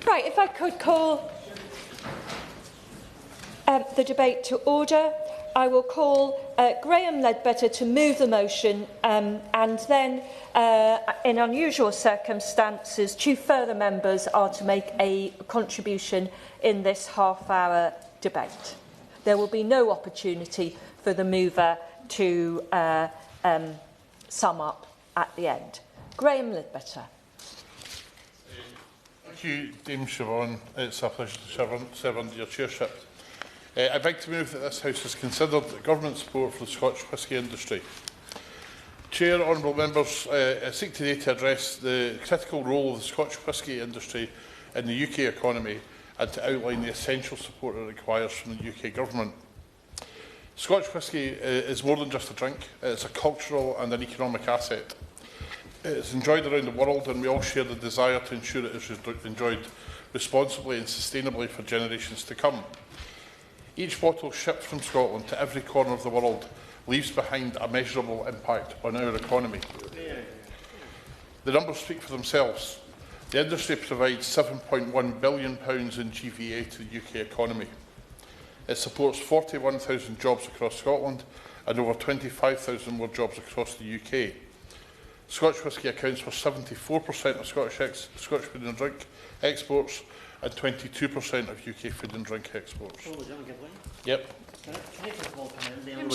Right, if I could call the debate to order, I will call Graham Ledbetter to move the motion, and then, in unusual circumstances, 2 further members are to make a contribution in this half-hour debate. There will be no opportunity for the mover to sum up at the end. Graham Ledbetter. Thank you, Dame Siobhan. It's a pleasure to serve under your chairship. I'd like to move that this House has considered government support for the Scotch whisky industry. Chair, honourable members, I seek today to address the critical role of the Scotch whisky industry in the UK economy and to outline the essential support it requires from the UK government. Scotch whisky is more than just a drink. It's a cultural and an economic asset. It's enjoyed around the world, and we all share the desire to ensure it is enjoyed responsibly and sustainably for generations to come. Each bottle shipped from Scotland to every corner of the world leaves behind a measurable impact on our economy. The numbers speak for themselves. The industry provides £7.1 billion in GVA to the UK economy. It supports 41,000 jobs across Scotland and over 25,000 more jobs across the UK. Scotch whisky accounts for 74% of Scotch food and drink exports and 22% of UK food and drink exports. Yep.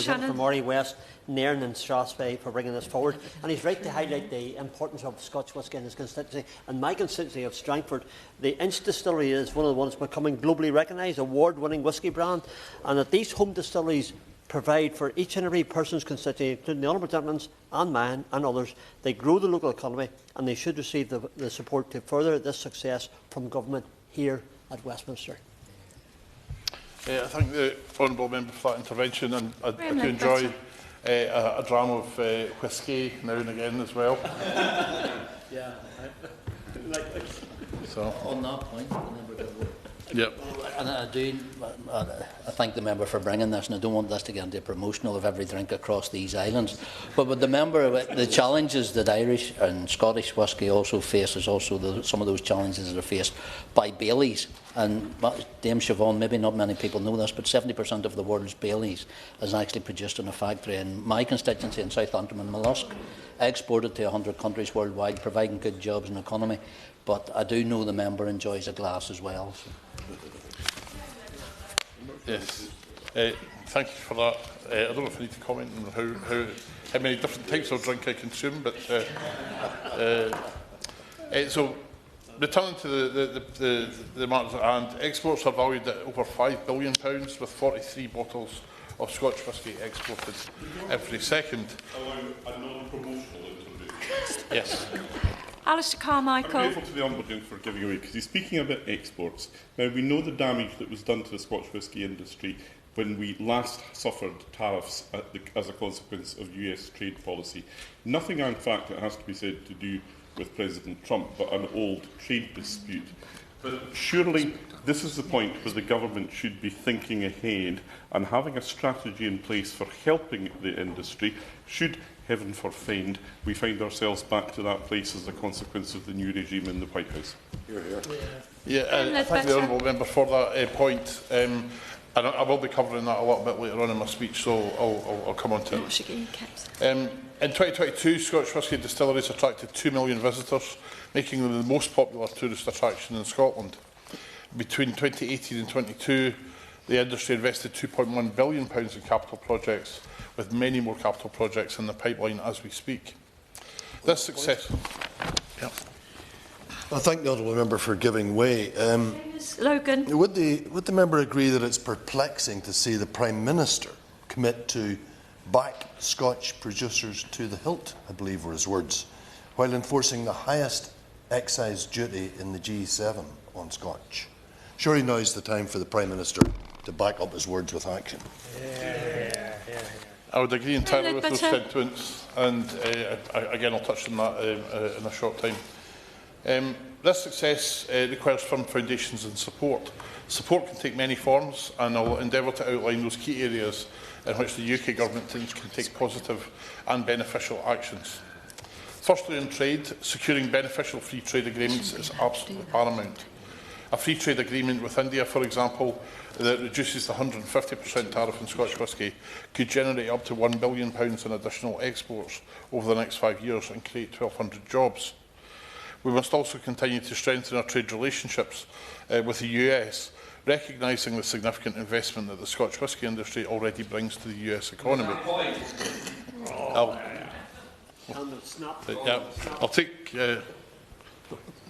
From Murray West, Nairn and Strathspey for bringing this forward, and he's right to highlight the importance of Scotch whisky in his constituency. And my constituency of Strangford, the Inch Distillery is one of the ones becoming globally recognised, award-winning whisky brand, and that these home distilleries provide for each and every person's constituency, including the honourable gentleman's and mine and others. They grow the local economy, and they should receive the support to further this success from government here at Westminster. I thank the honourable member for that intervention, and I do enjoy a dram of whisky now and again as well. Yeah, so on that point, yep. And I thank the member for bringing this, and I don't want this to get into a promotional of every drink across these islands. But with the member, the challenges that Irish and Scottish whisky also face is also some of those challenges that are faced by Baileys. And Dame Siobhan, maybe not many people know this, but 70% of the world's Baileys is actually produced in a factory in my constituency in South Antrim and Mollusk, exported to 100 countries worldwide, providing good jobs and economy. But I do know the member enjoys a glass as well. So. Yes, thank you for that. I don't know if I need to comment on how many different types of drink I consume, but so returning to the matters at hand, exports are valued at over £5 billion, with 43 bottles of Scotch whisky exported every second. Allow a non-promotional interview. Yes. Alistair Carmichael. I'm grateful to the Ombudsman for giving away, because he's speaking about exports. Now, we know the damage that was done to the Scotch whisky industry when we last suffered tariffs as a consequence of US trade policy. Nothing, in fact, it has to be said, to do with President Trump, but an old trade dispute. But surely this is the point where the government should be thinking ahead and having a strategy in place for helping the industry, should, heaven forfend, we find ourselves back to that place as a consequence of the new regime in the White House. Yeah, I thank the honourable member for that point. And I will be covering that a little bit later on in my speech, so I'll come on to it. In 2022, Scotch whisky distilleries attracted 2 million visitors making them the most popular tourist attraction in Scotland. Between 2018 and 2022, the industry invested £2.1 billion in capital projects, with many more capital projects in the pipeline as we speak. This success... Yeah. I thank the honourable member for giving way. Logan. Would the member agree that it's perplexing to see the Prime Minister commit to back Scotch producers to the hilt, I believe were his words, while enforcing the highest excise duty in the G7 on Scotch? Surely now is the time for the Prime Minister to back up his words with action. I would agree entirely with those sentiments, and again I'll touch on that in a short time. This success requires firm foundations and support. Support can take many forms, and I'll endeavour to outline those key areas in which the UK Government can take positive and beneficial actions. Firstly, in trade, securing beneficial free trade agreements is absolutely paramount. A free trade agreement with India, for example, that reduces the 150% tariff on Scotch whisky could generate up to £1 billion in additional exports over the next 5 years and create 1,200 jobs. We must also continue to strengthen our trade relationships with the US, recognising the significant investment that the Scotch whisky industry already brings to the US economy. I'll take...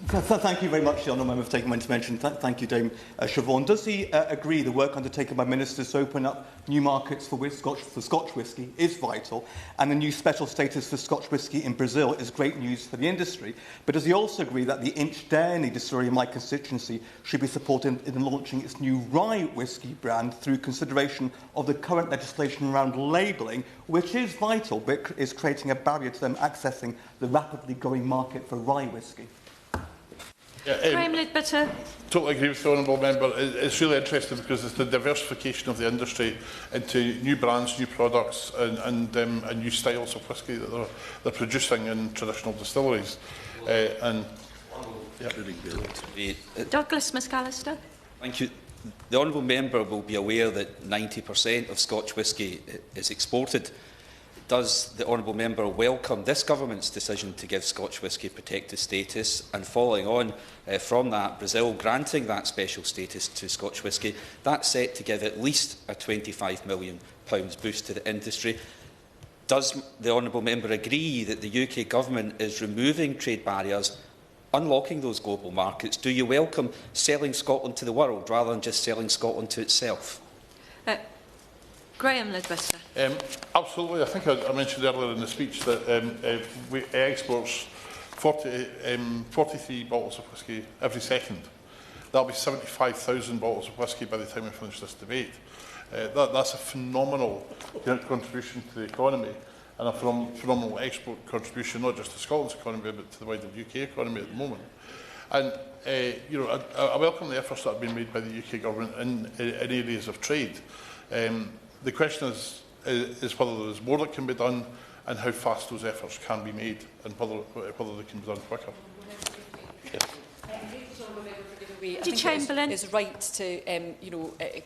Thank you very much, the honourable member, for taking my intervention. Thank you, Dame Siobhan. Does he agree the work undertaken by ministers to open up new markets for Scotch whisky is vital, and the new special status for Scotch whisky in Brazil is great news for the industry? But does he also agree that the Inchdairney distillery in my constituency should be supported in launching its new rye whisky brand through consideration of the current legislation around labelling, which is vital but is creating a barrier to them accessing the rapidly growing market for rye whisky? Totally agree with the honourable member. It's really interesting because it's the diversification of the industry into new brands, new products and new styles of whisky that they're producing in traditional distilleries. Douglas McAllister. Thank you. The honourable member will be aware that 90% of Scotch whisky is exported. Does the honourable member welcome this government's decision to give Scotch whisky protected status, and following on from that, Brazil granting that special status to Scotch whisky? That's set to give at least a £25 million boost to the industry. Does the honourable member agree that the UK government is removing trade barriers, unlocking those global markets? Do you welcome selling Scotland to the world rather than just selling Scotland to itself? Graham Ledbetter. Absolutely. I think I mentioned earlier in the speech that we exports 43 bottles of whisky every second. That'll be 75,000 bottles of whisky by the time we finish this debate. That's a phenomenal contribution to the economy, and a phenomenal export contribution, not just to Scotland's economy, but to the wider UK economy at the moment. And I welcome the efforts that have been made by the UK government in areas of trade. The question is whether there is more that can be done and how fast those efforts can be made, and whether they can be done quicker. Yes. Chamberlain is right to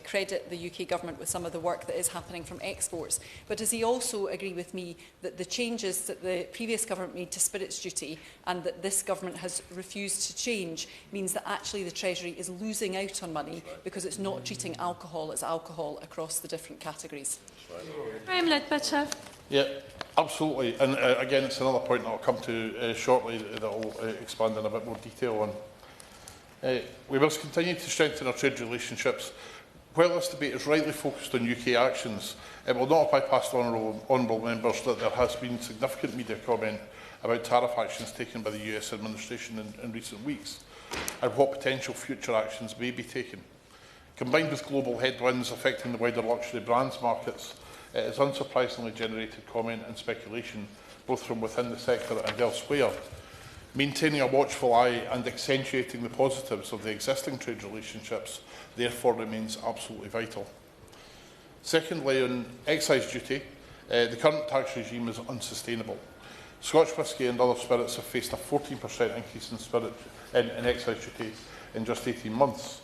credit the UK government with some of the work that is happening from exports. But does he also agree with me that the changes that the previous government made to spirits duty and that this government has refused to change means that actually the Treasury is losing out on money because it's not treating alcohol as alcohol across the different categories? Graham Ledbetter. Yeah, absolutely. And again, it's another point that I'll come to shortly that I'll expand in a bit more detail on. We must continue to strengthen our trade relationships. While this debate is rightly focused on UK actions, it will not bypass the honourable members that there has been significant media comment about tariff actions taken by the US administration in recent weeks, and what potential future actions may be taken. Combined with global headwinds affecting the wider luxury brands markets, it has unsurprisingly generated comment and speculation, both from within the sector and elsewhere. Maintaining a watchful eye and accentuating the positives of the existing trade relationships therefore remains absolutely vital. Secondly, on excise duty, the current tax regime is unsustainable. Scotch whisky and other spirits have faced a 14% increase in excise duty in just 18 months.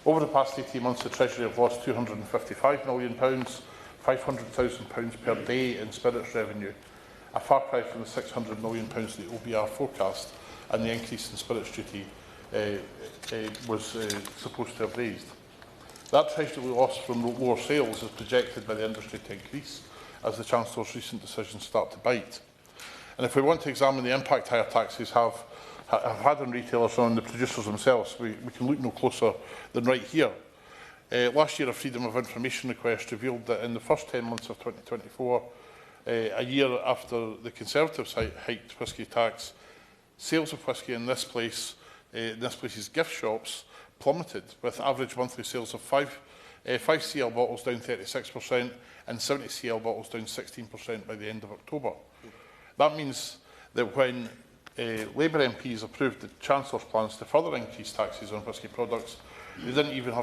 Over the past 18 months, the Treasury have lost £255 million, £500,000 per day in spirits revenue, a far cry from the £600 million the OBR forecast, and the increase in spirits duty was supposed to have raised. That treasury loss from lower sales is projected by the industry to increase as the Chancellor's recent decisions start to bite. And if we want to examine the impact higher taxes have had on retailers and on the producers themselves, we can look no closer than right here. Last year, a Freedom of Information request revealed that in the first 10 months of 2024, a year after the Conservatives hiked whisky tax, sales of whisky in this place's gift shops plummeted, with average monthly sales of 5 CL bottles down 36% and 70 CL bottles down 16% by the end of October. That means that when Labour MPs approved the Chancellor's plans to further increase taxes on whisky products, they didn't even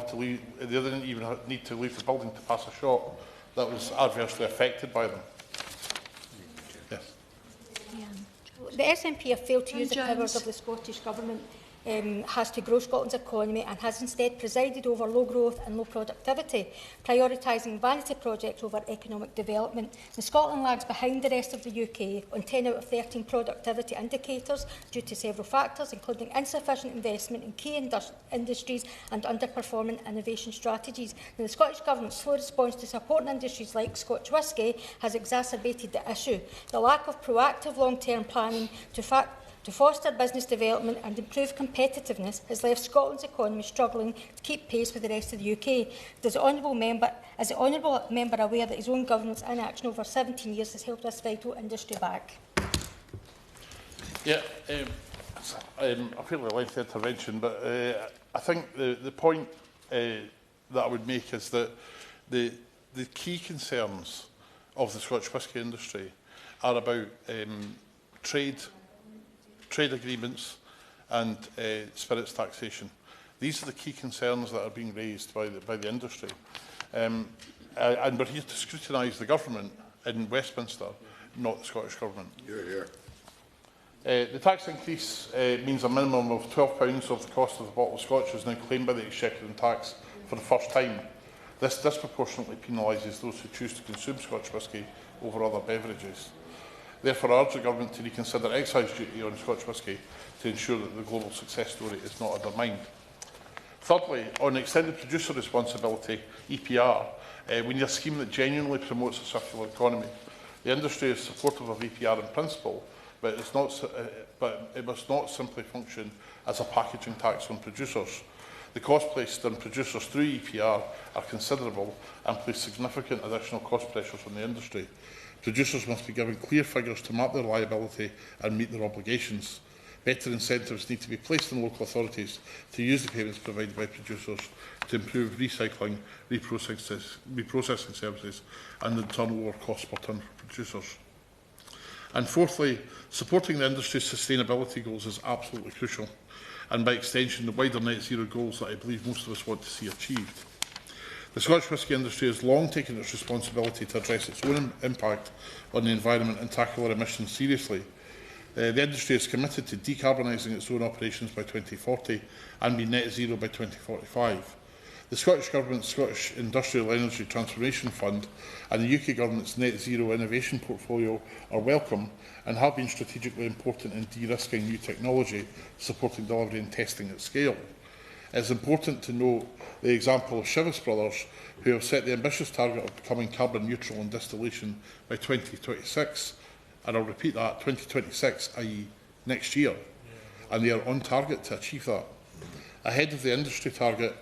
need to leave the building to pass a shop that was adversely affected by them. Yes. The SNP have failed to use the powers of the Scottish Government has to grow Scotland's economy and has instead presided over low growth and low productivity, prioritising vanity projects over economic development. And Scotland lags behind the rest of the UK on 10 out of 13 productivity indicators due to several factors, including insufficient investment in key industries and underperforming innovation strategies. Now, the Scottish Government's slow response to supporting industries like Scotch whisky has exacerbated the issue. The lack of proactive long-term planning to foster business development and improve competitiveness has left Scotland's economy struggling to keep pace with the rest of the UK. Is the Honourable Member aware that his own government's inaction over 17 years has held this vital industry back? Yeah, a fairly lengthy intervention, but I think the point that I would make is that the key concerns of the Scotch whisky industry are about trade agreements and spirits taxation. These are the key concerns that are being raised by the industry. And we're here to scrutinise the government in Westminster, not the Scottish Government. The tax increase means a minimum of £12 of the cost of the bottle of Scotch is now claimed by the Exchequer in tax for the first time. This disproportionately penalises those who choose to consume Scotch whisky over other beverages. Therefore, I urge the Government to reconsider excise duty on Scotch whisky to ensure that the global success story is not undermined. Thirdly, on extended producer responsibility, EPR, we need a scheme that genuinely promotes a circular economy. The industry is supportive of EPR in principle, but it must not simply function as a packaging tax on producers. The costs placed on producers through EPR are considerable and place significant additional cost pressures on the industry. Producers must be given clear figures to map their liability and meet their obligations. Better incentives need to be placed on local authorities to use the payments provided by producers to improve recycling, reprocessing services and in turn lower costs per tonne for producers. And fourthly, supporting the industry's sustainability goals is absolutely crucial, and by extension the wider net zero goals that I believe most of us want to see achieved. The Scotch whisky industry has long taken its responsibility to address its own impact on the environment and tackle our emissions seriously. The industry is committed to decarbonising its own operations by 2040 and be net zero by 2045. The Scottish Government's Scottish Industrial Energy Transformation Fund and the UK Government's Net Zero Innovation Portfolio are welcome and have been strategically important in de-risking new technology, supporting delivery and testing at scale. It is important to note the example of Chivas Brothers, who have set the ambitious target of becoming carbon neutral in distillation by 2026, and I'll repeat that, 2026, i.e. next year, and they are on target to achieve that. Ahead of the industry target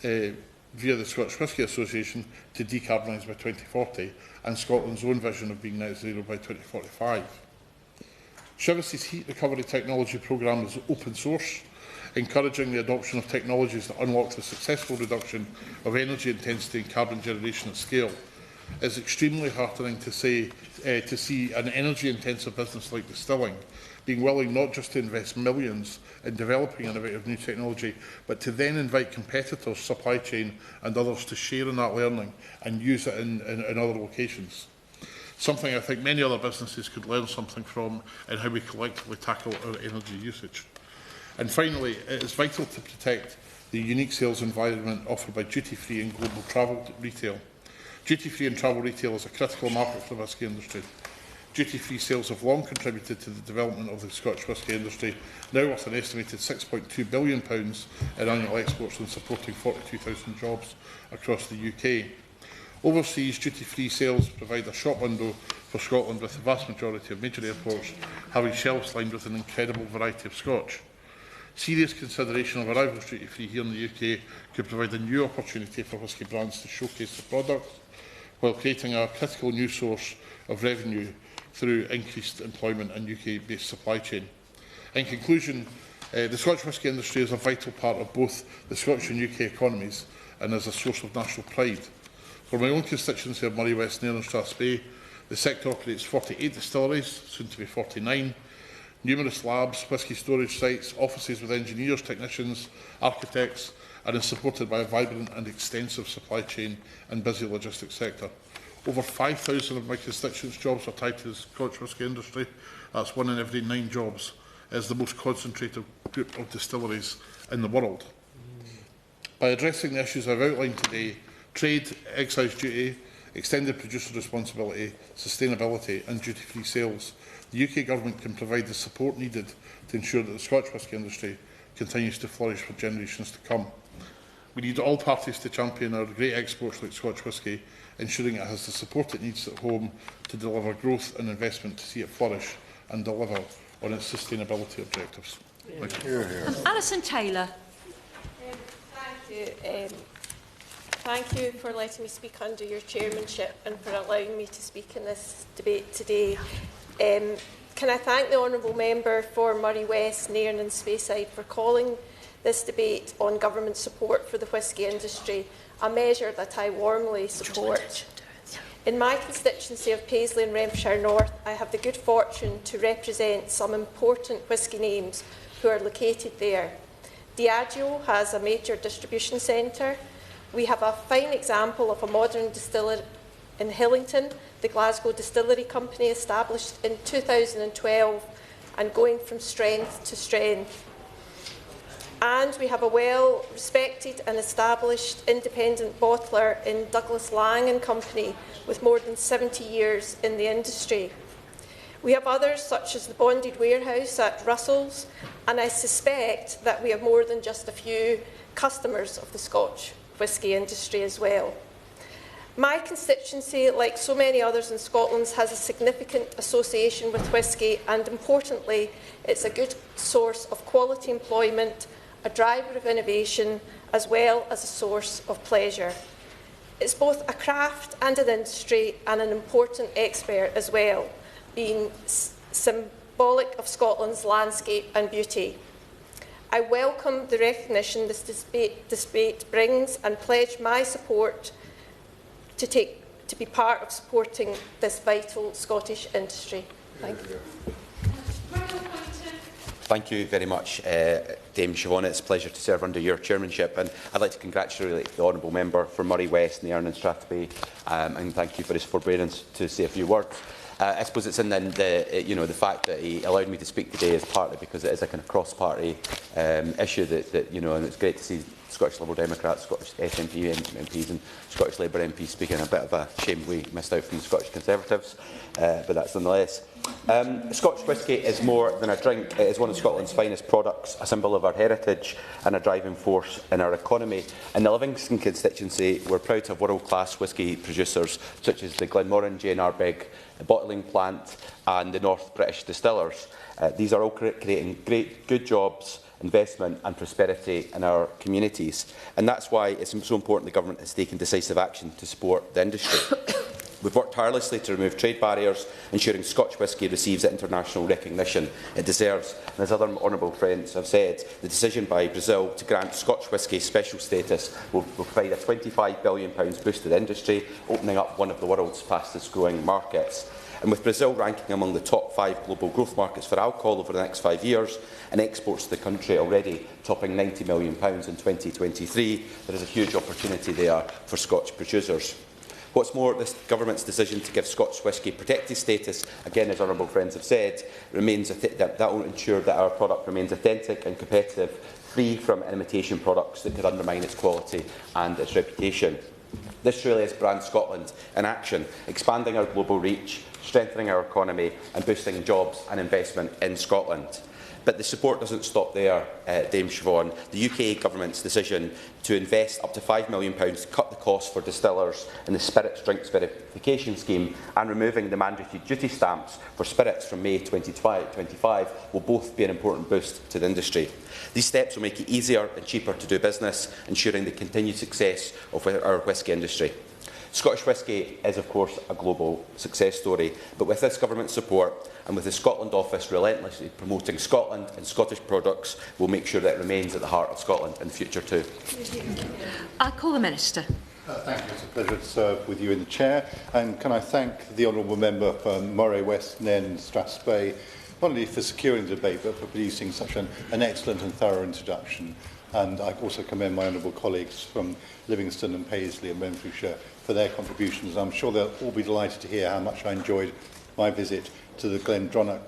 via the Scotch Whisky Association to decarbonise by 2040 and Scotland's own vision of being net zero by 2045. Chivas' heat recovery technology programme is open source, encouraging the adoption of technologies that unlock the successful reduction of energy intensity and carbon generation at scale. It is extremely heartening to see an energy-intensive business like distilling being willing not just to invest millions in developing innovative new technology, but to then invite competitors, supply chain and others to share in that learning and use it in other locations. Something I think many other businesses could learn something from in how we collectively tackle our energy usage. And finally, it is vital to protect the unique sales environment offered by duty-free and global travel retail. Duty-free and travel retail is a critical market for the whisky industry. Duty-free sales have long contributed to the development of the Scotch whisky industry, now worth an estimated £6.2 billion in annual exports and supporting 42,000 jobs across the UK. Overseas duty-free sales provide a shop window for Scotland, with the vast majority of major airports having shelves lined with an incredible variety of Scotch. Serious consideration of arrivals duty-free here in the UK could provide a new opportunity for whisky brands to showcase the products, while creating a critical new source of revenue through increased employment and UK-based supply chain. In conclusion, the Scotch whisky industry is a vital part of both the Scottish and UK economies and is a source of national pride. For my own constituency of Moray West, Nairn and Strathspey, the sector operates 48 distilleries, soon to be 49, numerous labs, whisky storage sites, offices with engineers, technicians, architects, and is supported by a vibrant and extensive supply chain and busy logistics sector. Over 5,000 of my constituents' jobs are tied to the Scotch whisky industry. That's 1 in every 9 jobs. It is the most concentrated group of distilleries in the world. By addressing the issues I've outlined today, trade, excise duty, extended producer responsibility, sustainability and duty-free sales, the UK Government can provide the support needed to ensure that the Scotch whisky industry continues to flourish for generations to come. We need all parties to champion our great exports like Scotch whisky, ensuring it has the support it needs at home to deliver growth and investment to see it flourish and deliver on its sustainability objectives. Thank you. Alison Taylor. Thank you. Thank you for letting me speak under your chairmanship and for allowing me to speak in this debate today. Can I thank the Honourable Member for Moray West, Nairn and Speyside for calling this debate on government support for the whisky industry, a measure that I warmly support. In my constituency of Paisley and Renfrewshire North, I have the good fortune to represent some important whisky names who are located there. Diageo has a major distribution centre. We have a fine example of a modern distiller in Hillington, the Glasgow Distillery Company, established in 2012 and going from strength to strength. And we have a well-respected and established independent bottler in Douglas Lang and Company, with more than 70 years in the industry. We have others, such as the Bonded Warehouse at Russell's, and I suspect that we have more than just a few customers of the Scotch whisky industry as well. My constituency, like so many others in Scotland, has a significant association with whisky, and importantly, it's a good source of quality employment, a driver of innovation, as well as a source of pleasure. It's both a craft and an industry, and an important expert as well, being symbolic of Scotland's landscape and beauty. I welcome the recognition this debate brings and pledge my support to be part of supporting this vital Scottish industry. Thank you. Thank you very much, Dame Siobhan. It's a pleasure to serve under your chairmanship, and I'd like to congratulate the Honourable Member for Moray West, Nairn and Strathspey, and thank you for his forbearance to say a few words. I suppose it's in the fact that he allowed me to speak today is partly because it is a kind of cross-party issue that and it's great to see Scottish Liberal Democrats, Scottish SNP MPs and Scottish Labour MPs speaking. A bit of a shame we missed out from the Scottish Conservatives, but that's nonetheless. Scotch whisky is more than a drink. It is one of Scotland's finest products, a symbol of our heritage and a driving force in our economy. In the Livingston constituency, we're proud to have world-class whisky producers such as the Glenmoran J&R Big bottling plant and the North British distillers. These are all creating good jobs, investment and prosperity in our communities, and that's why it's so important the Government has taken decisive action to support the industry. We've worked tirelessly to remove trade barriers, ensuring Scotch whisky receives the international recognition it deserves. And as other honourable friends have said, the decision by Brazil to grant Scotch whisky special status will provide a £25 billion boost to the industry, opening up one of the world's fastest growing markets. And with Brazil ranking among the top 5 global growth markets for alcohol over the next 5 years, and exports to the country already topping £90 million in 2023, there is a huge opportunity there for Scotch producers. What's more, this Government's decision to give Scotch whisky protected status, again as honourable friends have said, that will ensure that our product remains authentic and competitive, free from imitation products that could undermine its quality and its reputation. This truly is Brand Scotland in action, expanding our global reach, strengthening our economy and boosting jobs and investment in Scotland. But the support doesn't stop there, Dame Siobhan. The UK Government's decision to invest up to £5 million to cut the costs for distillers in the Spirits Drinks Verification Scheme and removing the mandatory duty stamps for spirits from May 2025 will both be an important boost to the industry. These steps will make it easier and cheaper to do business, ensuring the continued success of our whisky industry. Scottish whisky is, of course, a global success story, but with this government support and with the Scotland Office relentlessly promoting Scotland and Scottish products, we'll make sure that it remains at the heart of Scotland in the future too. I call the Minister. Thank you. It's a pleasure to serve with you in the Chair. And can I thank the Honourable Member for Moray West, Nen, Strathspey, not only for securing the debate, but for producing such an excellent and thorough introduction. And I also commend my honourable colleagues from Livingston and Paisley and Renfrewshire for their contributions. I'm sure they'll all be delighted to hear how much I enjoyed my visit to the Glendronach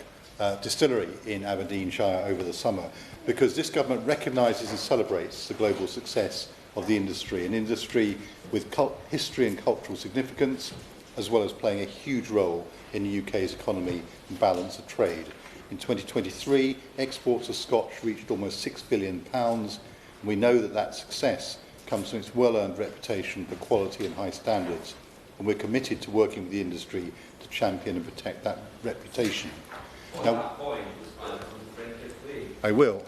distillery in Aberdeenshire over the summer, because this government recognises and celebrates the global success of the industry, an industry with history and cultural significance, as well as playing a huge role in the UK's economy and balance of trade. In 2023, exports of Scotch reached almost £6 billion, and we know that that success comes from its well-earned reputation for quality and high standards, and we're committed to working with the industry to champion and protect that reputation. Now, I will.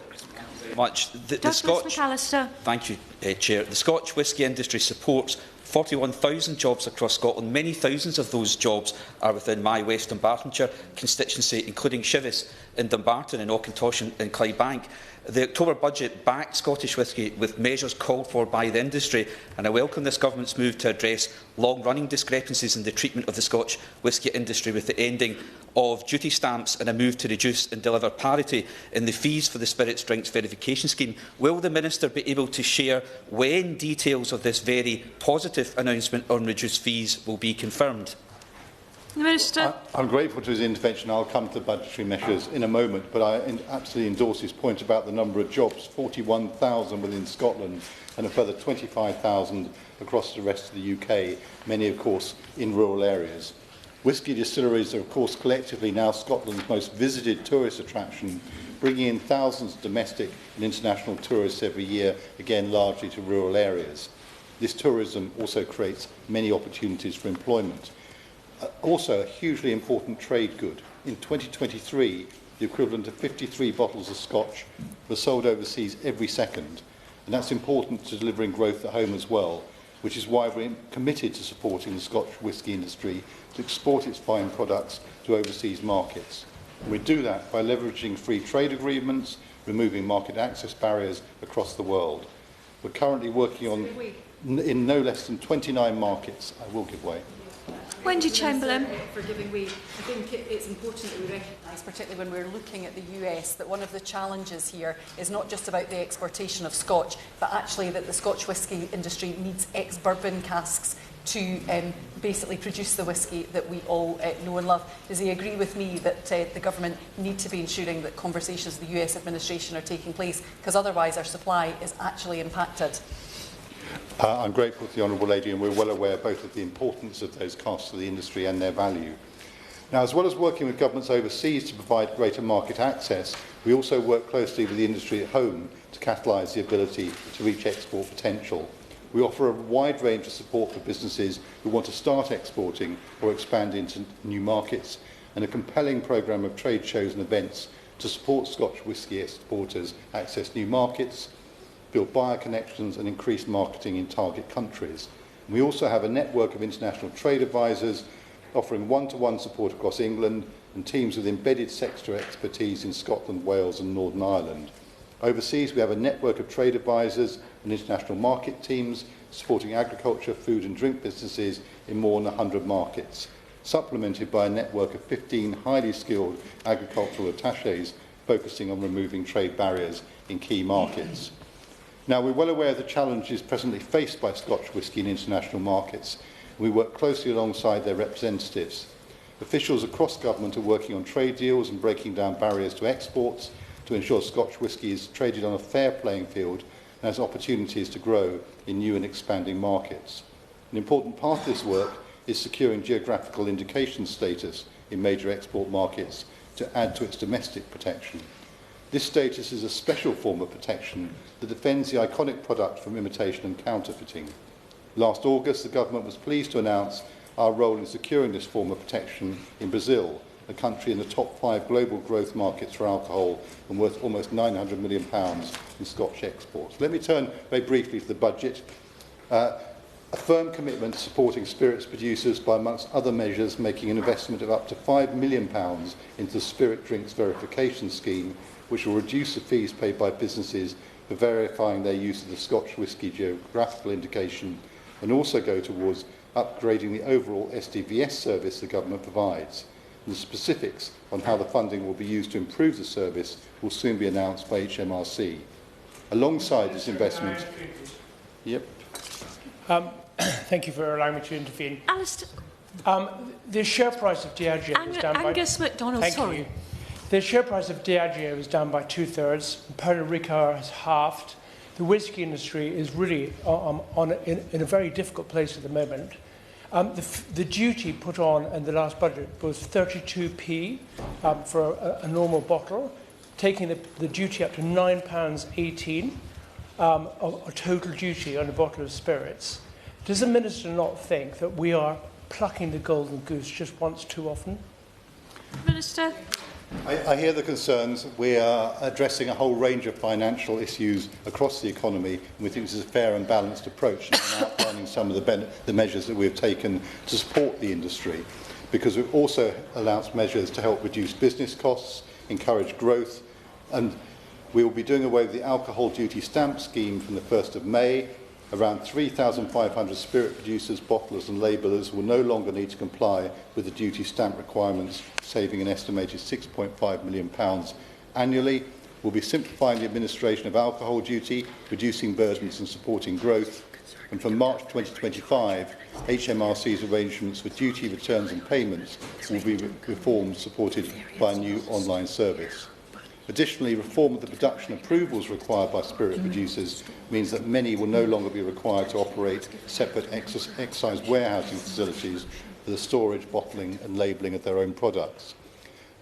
Much. Douglas McAllister. Thank you, Chair. The Scotch whisky industry supports 41,000 jobs across Scotland. Many thousands of those jobs are within my West Dunbartonshire constituency, including Chivis in Dumbarton and Auchentoshan and Clydebank. The October budget backed Scottish whisky with measures called for by the industry, and I welcome this government's move to address long-running discrepancies in the treatment of the Scotch whisky industry with the ending of duty stamps and a move to reduce and deliver parity in the fees for the Spirits Drinks Verification Scheme. Will the Minister be able to share when details of this very positive announcement on reduced fees will be confirmed? The Minister. I'm grateful to his intervention. I'll come to the budgetary measures in a moment, but I absolutely endorse his point about the number of jobs, 41,000 within Scotland and a further 25,000 across the rest of the UK, many, of course, in rural areas. Whisky distilleries are, of course, collectively now Scotland's most visited tourist attraction, bringing in thousands of domestic and international tourists every year, again largely to rural areas. This tourism also creates many opportunities for employment. Also a hugely important trade good. In 2023, the equivalent of 53 bottles of Scotch were sold overseas every second, and that's important to delivering growth at home as well, which is why we're committed to supporting the Scotch whisky industry to export its fine products to overseas markets. And we do that by leveraging free trade agreements, removing market access barriers across the world. We're currently working on in no less than 29 markets. I will give way. Wendy Chamberlain. For giving way. I think it's important that we recognise, particularly when we're looking at the US, that one of the challenges here is not just about the exportation of Scotch, but actually that the Scotch whisky industry needs ex-bourbon casks to basically produce the whisky that we all know and love. Does he agree with me that the government need to be ensuring that conversations with the US administration are taking place, because otherwise our supply is actually impacted? I'm grateful to the Honourable Lady, and we're well aware both of the importance of those costs to the industry and their value. Now, as well as working with governments overseas to provide greater market access, we also work closely with the industry at home to catalyse the ability to reach export potential. We offer a wide range of support for businesses who want to start exporting or expand into new markets, and a compelling programme of trade shows and events to support Scotch whisky exporters access new markets, build buyer connections and increase marketing in target countries. And we also have a network of international trade advisors offering one-to-one support across England and teams with embedded sector expertise in Scotland, Wales and Northern Ireland. Overseas, we have a network of trade advisors and international market teams supporting agriculture, food and drink businesses in more than 100 markets, supplemented by a network of 15 highly skilled agricultural attachés focusing on removing trade barriers in key markets. Now, we're well aware of the challenges presently faced by Scotch whisky in international markets. We work closely alongside their representatives. Officials across government are working on trade deals and breaking down barriers to exports to ensure Scotch whisky is traded on a fair playing field and has opportunities to grow in new and expanding markets. An important part of this work is securing geographical indication status in major export markets to add to its domestic protection. This status is a special form of protection that defends the iconic product from imitation and counterfeiting. Last August, the Government was pleased to announce our role in securing this form of protection in Brazil, a country in the top 5 global growth markets for alcohol and worth almost £900 million in Scotch exports. Let me turn very briefly to the budget. A firm commitment to supporting spirits producers by, amongst other measures, making an investment of up to £5 million into the Spirit Drinks Verification Scheme, which will reduce the fees paid by businesses for verifying their use of the Scotch whisky geographical indication, and also go towards upgrading the overall SDVS service the Government provides. And the specifics on how the funding will be used to improve the service will soon be announced by HMRC. Alongside this investment... Yep. Thank you for allowing me to intervene. Alistair. The share price of Diageo is down Angus by... MacDonald, Thank sorry. you. The share price of Diageo is down by 2/3. Puerto Rico has halved. The whisky industry is really in a very difficult place at the moment. The duty put on in the last budget was 32p for a normal bottle, taking the duty up to £9.18 a total duty on a bottle of spirits. Does the Minister not think that we are plucking the golden goose just once too often? Minister. I hear the concerns. We are addressing a whole range of financial issues across the economy, and we think this is a fair and balanced approach, and I'm outlining some of the measures that we've taken to support the industry, because we've also announced measures to help reduce business costs, encourage growth, and we will be doing away with the alcohol duty stamp scheme from the 1st of May. Around 3,500 spirit producers, bottlers and labellers will no longer need to comply with the duty stamp requirements, saving an estimated £6.5 million annually. We'll be simplifying the administration of alcohol duty, reducing burdens and supporting growth. And from March 2025, HMRC's arrangements for duty returns and payments will be reformed, supported by a new online service. Additionally, reform of the production approvals required by spirit producers means that many will no longer be required to operate separate excise warehousing facilities for the storage, bottling and labelling of their own products.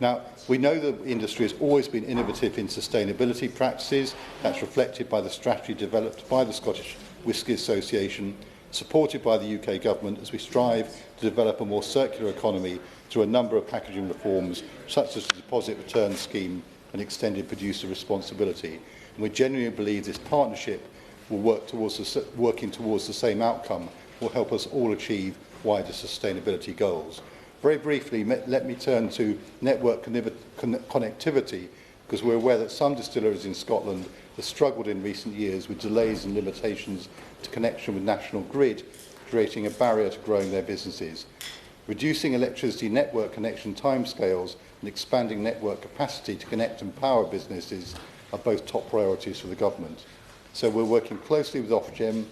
Now, we know the industry has always been innovative in sustainability practices. That's reflected by the strategy developed by the Scottish Whisky Association, supported by the UK Government as we strive to develop a more circular economy through a number of packaging reforms, such as the deposit return scheme and extended producer responsibility. And we genuinely believe this partnership will working towards the same outcome will help us all achieve wider sustainability goals. Very briefly, let me turn to network connectivity, because we're aware that some distilleries in Scotland have struggled in recent years with delays and limitations to connection with national grid, creating a barrier to growing their businesses. Reducing electricity network connection timescales and expanding network capacity to connect and power businesses are both top priorities for the Government. So we're working closely with Ofgem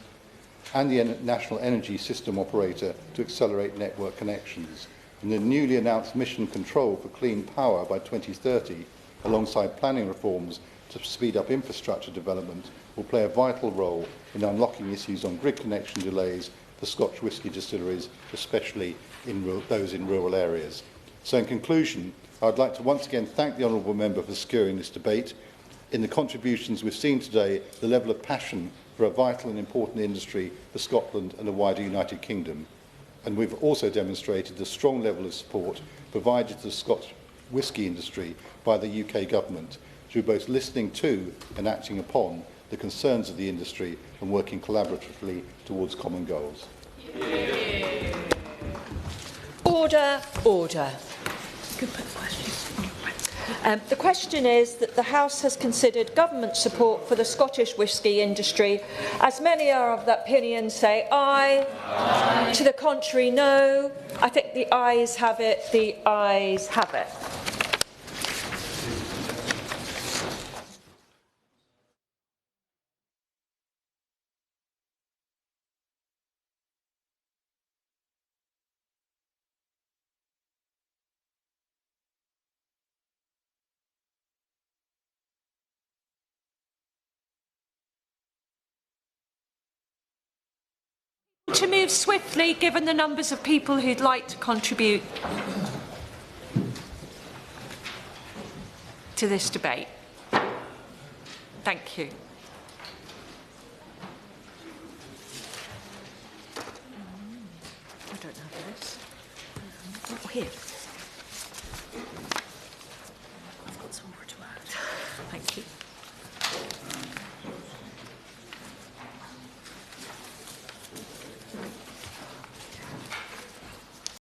and the National Energy System Operator to accelerate network connections. And the newly announced mission control for clean power by 2030, alongside planning reforms to speed up infrastructure development, will play a vital role in unlocking issues on grid connection delays for Scotch whisky distilleries, especially those in rural areas. So in conclusion, I would like to once again thank the Honourable Member for securing this debate. In the contributions we've seen today, the level of passion for a vital and important industry for Scotland and the wider United Kingdom. And we've also demonstrated the strong level of support provided to the Scotch whisky industry by the UK Government through both listening to and acting upon the concerns of the industry and working collaboratively towards common goals. Order, order. The question is that the House has considered government support for the Scottish whisky industry. As many are of that opinion, say aye. Aye. To the contrary, no. I think the ayes have it. The ayes have it. To move swiftly, given the numbers of people who'd like to contribute. to this debate? Thank you. I don't have this. Oh, here. I've got some more to add. Thank you.